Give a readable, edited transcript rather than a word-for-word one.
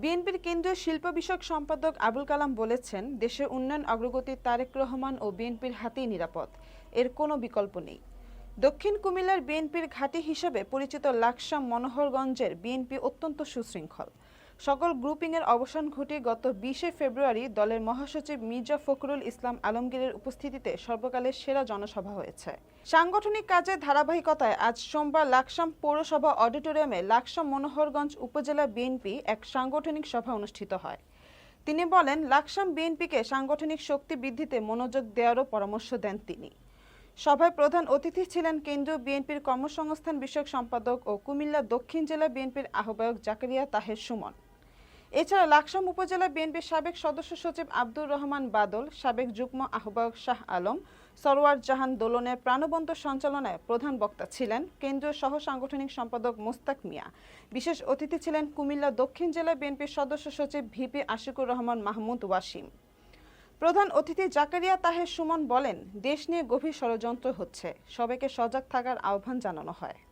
বিএনপির কেন্দ্রীয় শিল্প বিষয়ক সম্পাদক আবুল কালাম বলেছেন, দেশের উন্নয়ন অগ্রগতি তারেক রহমান ও বিএনপির হাতেই নিরাপদ, এর কোনো বিকল্প নেই। দক্ষিণ কুমিল্লার বিএনপির ঘাঁটি হিসেবে পরিচিত লাকসাম মনোহরগঞ্জের বিএনপি অত্যন্ত সুশৃঙ্খল। সকল গ্রুপিংয়ের অবসান ঘটিয়ে গত 20শে ফেব্রুয়ারি দলের মহাসচিব মির্জা ফখরুল ইসলাম আলমগীরের উপস্থিতিতে সর্বকালের সেরা জনসভা হয়েছে। সাংগঠনিক কাজের ধারাবাহিকতায় আজ সোমবার লাকসাম পৌরসভা অডিটোরিয়ামে লাকসাম মনোহরগঞ্জ উপজেলা বিএনপি এক সাংগঠনিক সভা অনুষ্ঠিত হয়। তিনি বলেন, লাকসাম বিএনপিকে সাংগঠনিক শক্তি বৃদ্ধিতে মনোযোগ দেওয়ারও পরামর্শ দেন তিনি। সভায় প্রধান অতিথি ছিলেন কেন্দ্রীয় বিএনপির কর্মসংস্থান বিষয়ক সম্পাদক ও কুমিল্লা দক্ষিণ জেলা বিএনপির আহ্বায়ক জাকারিয়া তাহের সুমন। এছাড়া লাকসাম উপজেলা বিএনপির সাবেক সদস্য সচিব আব্দুর রহমান বাদল, সাবেক যুগ্ম আহ্বায়ক শাহ আলম, সরওয়ার জাহান দোলনের প্রাণবন্ত সঞ্চালনায় প্রধান বক্তা ছিলেন কেন্দ্রীয় সহ সাংগঠনিক সম্পাদক মোস্তাক মিয়া। বিশেষ অতিথি ছিলেন কুমিল্লা দক্ষিণ জেলা বিএনপির সদস্য সচিব ভিপি আশিকুর রহমান মাহমুদ ওয়াসিম। প্রধান অতিথি জাকারিয়া তাহের সুমন বলেন, দেশ নিয়ে গভীর ষড়যন্ত্র হচ্ছে, সবাইকে সজাগ থাকার আহ্বান জানানো হয়।